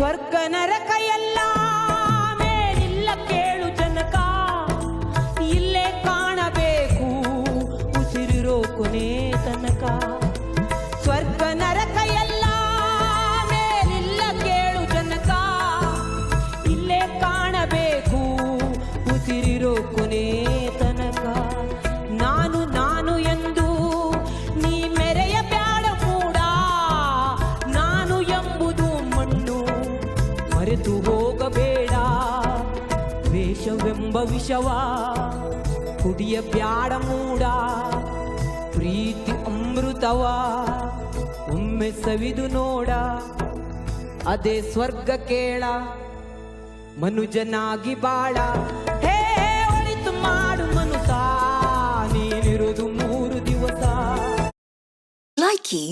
ಸ್ವರ್ಗ ನರಕ ಎಲ್ಲ ಮೇಲಿಲ್ಲ ಕೇಳು ಜನಕ, ಇಲ್ಲೇ ಕಾಣಬೇಕು ಉಸಿರಿರೋ ಕೊನೆ ತನಕ. ಸ್ವರ್ಗ ನರಕ ಎಲ್ಲ ಮೇಲಿಲ್ಲ ಕೇಳು ಜನಕ, ಇಲ್ಲೇ ಕಾಣಬೇಕು ಉಸಿರಿರೋ ಕೊನೆ ತನಕ. ನಾನು ನಾನು ಎಂದು ನೀ ಮೆರೆಯ ಬ್ಯಾಡ ಕೂಡ, ನಾನು ಎಂಬುದು ಮಣ್ಣು ಮರೆತು ಹೋಗಬೇಡ. ವೇಷವೆಂಬ ವಿಷವ ಕುಡಿಯ ಬ್ಯಾಡ ಮೂಡ, ಪ್ರೀತಿ ಅಮೃತವ ಒಮ್ಮೆ ಸವಿದು ನೋಡ. ಅದೇ ಸ್ವರ್ಗ ಕೇಳ ಮನುಜನಾಗಿ ಬಾಳ. ಹೇ ಒಳಿತು ಮಾಡು ಮನುಸ, ನೀನಿರುವುದು 3 ದಿವಸ. Likey